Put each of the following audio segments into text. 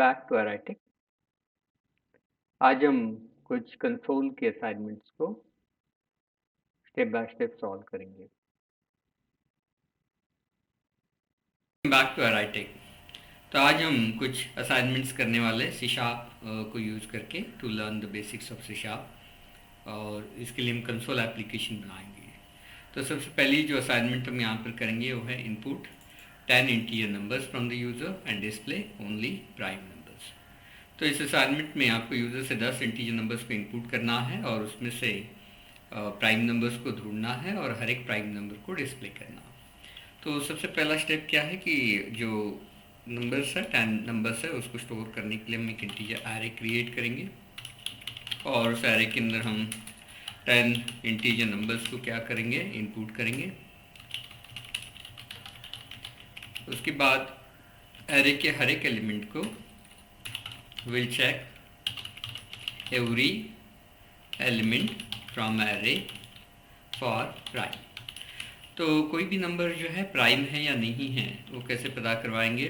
Back to एराइटिक। आज हम कुछ कंसोल के असाइनमेंट्स को स्टेप बाय स्टेप सॉल्व करेंगे। बैक टू एराइटिक। तो आज हम कुछ असाइनमेंट्स करने वाले सी शार्प को यूज़ करके to learn the basics of C sharp, और इसके लिए हम कंसोल एप्लीकेशन बनाएंगे। तो सबसे पहली जो असाइनमेंट हम यहाँ पर करेंगे वो है input 10 integer numbers from the user and display only prime numbers. तो इस असाइनमेंट में आपको यूज़र से 10 इंटीजर नंबर्स को इनपुट करना है और उसमें से प्राइम नंबर्स को ढूंढना है और हर एक प्राइम नंबर को डिस्प्ले करना। तो सबसे पहला स्टेप क्या है कि जो नंबर्स है 10 नंबर्स है उसको स्टोर करने के लिए हम एक इंटीजर एरे क्रिएट करेंगे, और उस एरे के अंदर हम 10 इंटीजर नंबर्स को क्या करेंगे, इनपुट करेंगे। उसके बाद एरे के हर एक एलिमेंट को will check every element from array for prime. तो कोई भी नंबर जो है प्राइम है या नहीं है वो कैसे पता करवाएंगे।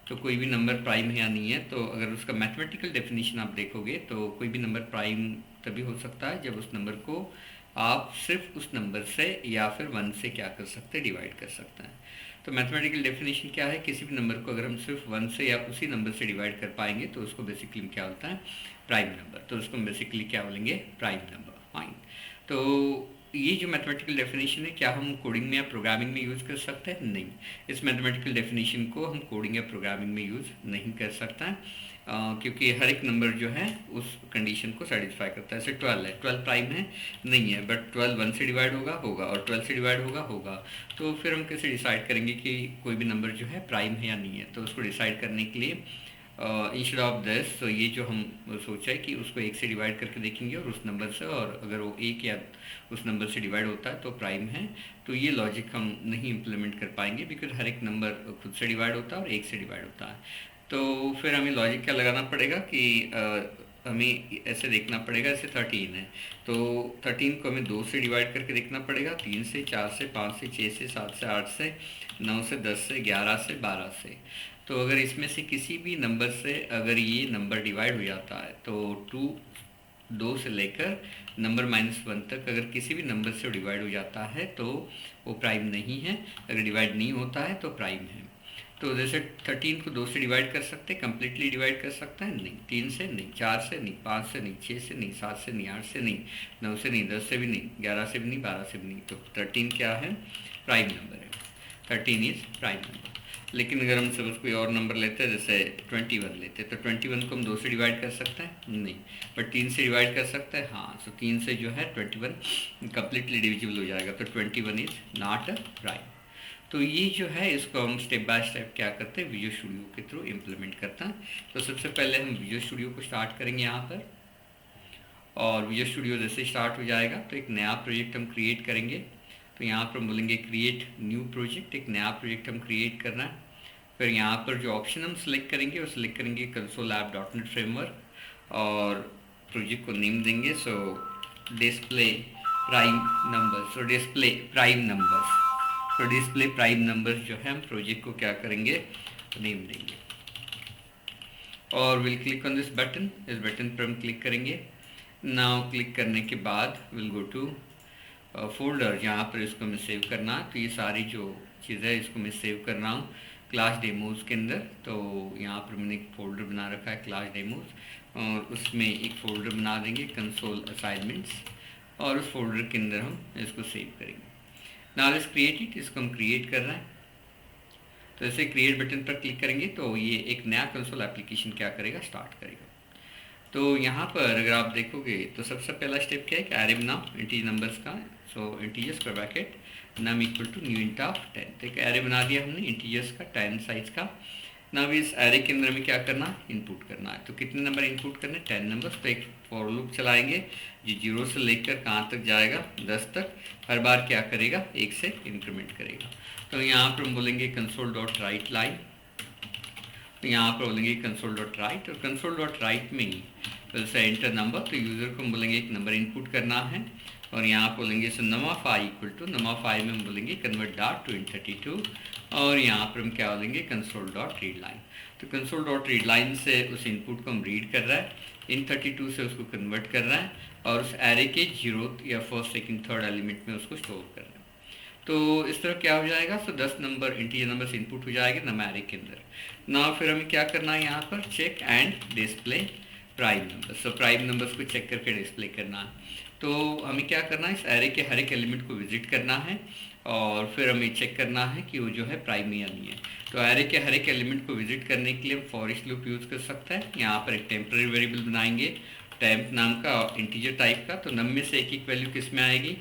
तो कोई भी नंबर प्राइम है या नहीं है, तो अगर उसका मैथमेटिकल डेफिनेशन आप देखोगे तो कोई भी नंबर प्राइम तभी हो सकता है जब उस नंबर को आप सिर्फ उस नंबर से या फिर 1 से क्या कर सकते हैं, डिवाइड कर सकते हैं। तो मैथमेटिकल डेफिनेशन क्या है, किसी भी नंबर को अगर हम सिर्फ 1 से या उसी नंबर से डिवाइड कर पाएंगे तो उसको बेसिकली क्या होता है, प्राइम नंबर। तो उसको हम बेसिकली क्या बोलेंगे, प्राइम नंबर। फाइन। तो ये जो मैथमेटिकल डेफिनेशन है क्या हम कोडिंग में या प्रोग्रामिंग में यूज़ कर सकते हैं? नहीं, इस मैथमेटिकल डेफिनेशन को हम कोडिंग या प्रोग्रामिंग में यूज़ नहीं कर सकता है, क्योंकि हर एक नंबर जो है उस कंडीशन को सेटिस्फाई करता है। जैसे 12 है, 12 प्राइम है नहीं है, बट 12 1 से डिवाइड होगा होगा, और 12 से डिवाइड होगा होगा। तो फिर हम कैसे डिसाइड करेंगे कि कोई भी नंबर जो है प्राइम है या नहीं है। तो उसको डिसाइड करने के लिए इंस्टेड ऑफ दिस, तो ये जो हम सोचा है कि उसको 1 से डिवाइड करके देखेंगे और उस नंबर से, और अगर वो 1 या उस नंबर से डिवाइड होता है तो प्राइम है। तो ये लॉजिक हम नहीं इम्प्लीमेंट कर पाएंगे, बिकॉज हर एक नंबर खुद से डिवाइड होता है और 1 से डिवाइड होता है। तो फिर हमें लॉजिक क्या लगाना पड़ेगा कि हमें ऐसे देखना पड़ेगा, जैसे 13 है तो 13 को हमें 2 से डिवाइड करके देखना पड़ेगा, 3 से, 4 से, 5 से, 6 से, 7 से, 8 से, 9 से, 10 से, 11 से, 12 से। तो अगर इसमें से किसी भी नंबर से अगर ये नंबर डिवाइड हो जाता है तो 2 से लेकर नंबर -1 तक अगर किसी भी नंबर से डिवाइड हो जाता है तो वो प्राइम नहीं है। अगर डिवाइड नहीं होता है तो प्राइम है। तो जैसे 13 को 2 से डिवाइड कर सकते हैं, कम्प्लीटली डिवाइड कर सकते हैं, नहीं। 3 से नहीं, 4 से नहीं, 5 से नहीं, 6 से नहीं, 7 से नहीं, 8 से नहीं, 9 से नहीं, 10 से भी नहीं, 11 से भी नहीं, 12 से भी नहीं। तो 13 क्या है, प्राइम नंबर है। 13 इज प्राइम नंबर। लेकिन अगर हम सपोज कोई और नंबर लेते हैं, जैसे 21 लेते हैं, तो 21 को हम 2 से डिवाइड कर सकते हैं, नहीं। बट 3 से डिवाइड कर सकते हैं, हाँ। सो 3 से जो है 21 कम्प्लीटली डिविजिबल हो जाएगा, तो 21 इज नॉट अ प्राइम। तो ये जो है इसको हम स्टेप बाय स्टेप क्या करते हैं, विजुअल स्टूडियो के थ्रू इम्प्लीमेंट करते हैं। तो सबसे पहले हम विजुअल स्टूडियो को स्टार्ट करेंगे यहाँ पर, और विजुअल स्टूडियो जैसे स्टार्ट हो जाएगा तो एक नया प्रोजेक्ट हम क्रिएट करेंगे। तो यहाँ पर हम बोलेंगे क्रिएट न्यू प्रोजेक्ट, एक नया प्रोजेक्ट हम क्रिएट करना है। फिर यहाँ पर जो ऑप्शन हम सेलेक्ट करेंगे वो सिलेक्ट करेंगे कंसोल ऐप .NET फ्रेमवर्क, और प्रोजेक्ट को नेम देंगे सो डिस्प्ले प्राइम नंबर्स। सो डिस्प्ले प्राइम नंबर्स, तो डिस्प्ले प्राइम नंबर्स जो है हम प्रोजेक्ट को क्या करेंगे, नेम देंगे। और will click on this button, इस बटन पर हम क्लिक करेंगे। नाउ क्लिक करने के बाद विल गो टू फोल्डर, जहाँ पर इसको हमें सेव करना है। तो ये सारी जो चीज़ें है इसको मैं सेव कर रहा हूँ क्लास डेमोज़ के अंदर। तो यहाँ पर मैंने एक फ़ोल्डर बना रखा है क्लास डेमोज़, और उसमें एक फ़ोल्डर बना देंगे कंसोल असाइनमेंट्स, और उस फोल्डर के अंदर हम इसको सेव करेंगे। नाउ लेट्स क्रिएट इट, इसको हम क्रिएट कर रहे हैं। तो ऐसे क्रिएट बटन पर क्लिक करेंगे तो ये एक नया कंसोल एप्लीकेशन क्या करेगा, स्टार्ट करेगा। तो यहाँ पर अगर आप देखोगे तो सबसे पहला स्टेप क्या है कि एरे बनाओ इंटीजर नंबर्स का। सो इंटीजर्स का bracket num equal to new int of 10। तो एक एरे बना दिया हमने इंटीजर्स का 10 साइज का। नाउ इस एरे के अंदर हमें क्या करना है, इनपुट करना है। तो कितने नंबर इनपुट करने, 10 नंबर्स। तो एक फॉर लूप चलाएंगे जो 0 से लेकर कहाँ तक जाएगा, 10 तक। हर बार क्या करेगा, 1 से इंक्रीमेंट करेगा। तो यहाँ पर हम बोलेंगे कंसोल डॉट राइट लाइन। तो यहाँ पर बोलेंगे कंसोल डॉट राइट, और कंसोल डॉट राइट में ही जैसे एंटर नंबर, तो यूज़र को हम बोलेंगे एक नंबर इनपुट करना है। और यहाँ बोलेंगे so num of i equal to, num of i में हम बोलेंगे कन्वर्ट डॉट टू इन 32, और यहाँ पर हम क्या बोलेंगे कंसोल डॉट रीड लाइन। तो कंसोल डॉट रीड लाइन से उस इनपुट को हम रीड कर रहा है, इन 32 से उसको कन्वर्ट कर रहा है और उस एरे के 0th या 1st, 2nd, 3rd एलिमेंट में उसको स्टोर कर रहा है। तो इस तरह क्या हो जाएगा, सो 10 नंबर इंटीजर नंबर्स इनपुट हो जाएंगे नंबरिक के अंदर ना। फिर हमें क्या करना है यहाँ पर, check and display prime number. So prime numbers को चेक करके डिस्प्ले करना है। तो हमें क्या करना है, इस एरे के हर एक एलिमेंट को विजिट करना है और फिर हमें चेक करना है कि वो जो है प्राइम या नहीं है। तो एरे के हर एक एलिमेंट को विजिट करने के लिए हम फॉर ईच लूप यूज़ कर सकते हैं। यहाँ पर एक टेम्पररी वेरिएबल बनाएंगे टेम्प नाम का इंटीजर टाइप का। तो नम में से एक एक वैल्यू किस में आएगी,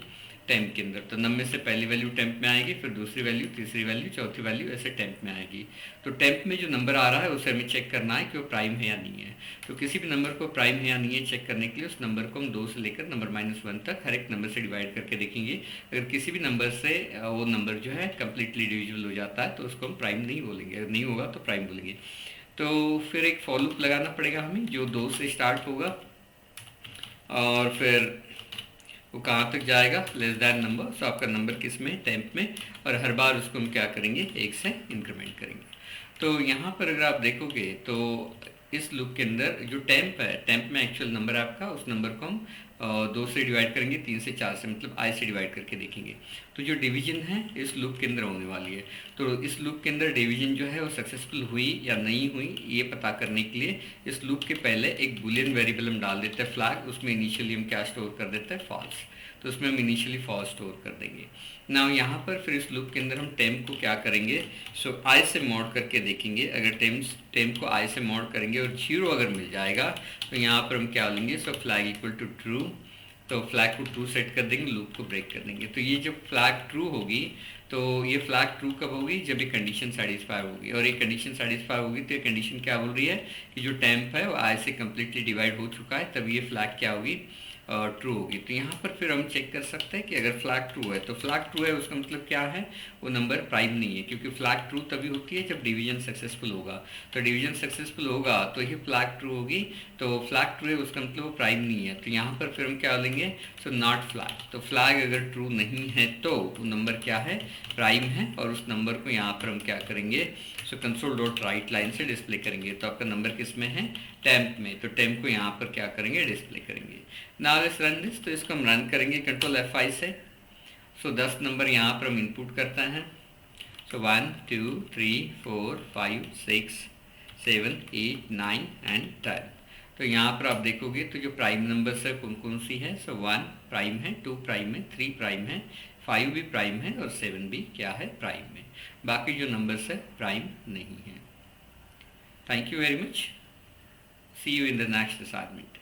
टेम्प के अंदर। तो नम में से पहली वैल्यू टेम्प में आएगी, फिर दूसरी वैल्यू, तीसरी वैल्यू, चौथी वैल्यू, ऐसे टेम्प में आएगी। तो टेम्प में जो नंबर आ रहा है उसे हमें चेक करना है कि वो प्राइम है या नहीं है। तो किसी भी नंबर को प्राइम है या नहीं है चेक करने के लिए उस नंबर को हम 2 से लेकर नंबर -1 तक हर एक नंबर से डिवाइड करके देखेंगे। अगर किसी भी नंबर से वो नंबर जो है कम्प्लीटली डिविजिबल हो जाता है तो उसको हम प्राइम नहीं बोलेंगे, अगर नहीं होगा तो प्राइम बोलेंगे। तो फिर एक फॉर लूप लगाना पड़ेगा हमें जो 2 से स्टार्ट होगा और फिर वो कहाँ तक जाएगा, लेस दैन नंबर। सो आपका नंबर किस में, टेम्प में, और हर बार उसको हम क्या करेंगे, 1 से इंक्रीमेंट करेंगे। तो यहाँ पर अगर आप देखोगे तो इस लूप के अंदर जो टेम्प है, टेम्प में एक्चुअल नंबर है आपका, उस नंबर को हम 2 से डिवाइड करेंगे, 3 से 4 से, मतलब आई से डिवाइड करके देखेंगे। तो जो डिवीजन है इस लूप के अंदर होने वाली है। तो इस लूप के अंदर डिवीजन जो है वो सक्सेसफुल हुई या नहीं हुई ये पता करने के लिए इस लूप के पहले एक बुलियन वेरिएबल हम डाल देते हैं फ्लैग। उसमें इनिशियली हम क्या स्टोर कर देते हैं, फॉल्स। तो उसमें हम इनिशियली फॉल्स स्टोर कर देंगे ना। यहाँ पर फिर इस लूप के अंदर हम टेम्प को क्या करेंगे, सो आई से मॉड करके देखेंगे। अगर टेम्प को आई से मॉड करेंगे और 0 अगर मिल जाएगा तो यहाँ पर हम क्या लेंगे, सो फ्लैग इक्वल टू ट्रू। तो फ्लैग को ट्रू सेट कर देंगे, लूप को ब्रेक कर देंगे। तो ये जब फ्लैग ट्रू होगी तो ये फ्लैग ट्रू कब होगी, जब ये कंडीशन सेटिस्फाई होगी। और ये कंडीशन सेटिस्फाई होगी तो ये कंडीशन क्या बोल रही है कि जो टेम्प है वो आई से कम्प्लीटली डिवाइड हो चुका है, तब ये फ्लैग क्या होगी, ट्रू होगी। तो यहाँ पर फिर हम चेक कर सकते हैं कि अगर फ्लैग ट्रू है तो फ्लैग ट्रू है उसका मतलब क्या है, वो नंबर प्राइम नहीं है, क्योंकि फ्लैग ट्रू तभी होती है जब डिवीजन सक्सेसफुल होगा। तो डिवीजन सक्सेसफुल होगा तो ये फ्लैग ट्रू होगी। तो फ्लैग ट्रू है उसका मतलब वो प्राइम नहीं है। तो यहाँ पर फिर हम क्या लेंगे, सो नॉट फ्लैग। तो फ्लैग अगर ट्रू नहीं है तो वो नंबर क्या है, प्राइम है। और उस नंबर को यहाँ पर हम क्या करेंगे, सो कंसोल डॉट राइट लाइन से डिस्प्ले करेंगे। तो आपका नंबर किस में है, टेम्प में। तो टेम्प को यहाँ पर क्या करेंगे, डिस्प्ले करेंगे। Now let's run this. तो इसको हम रन करेंगे कंट्रोल F5 से। सो 10 नंबर यहाँ पर हम इनपुट करते हैं। सो 1 2 3 4 5 6 7 8 9 एंड 10। तो यहाँ पर आप देखोगे तो जो प्राइम नंबर्स है कौन कौन सी है, सो 1 प्राइम है, 2 प्राइम है, 3 प्राइम है, 5 भी प्राइम है और 7 भी क्या है, प्राइम है। बाकी जो नंबर्स है प्राइम नहीं है। Thank you very much. See you in the next assignment.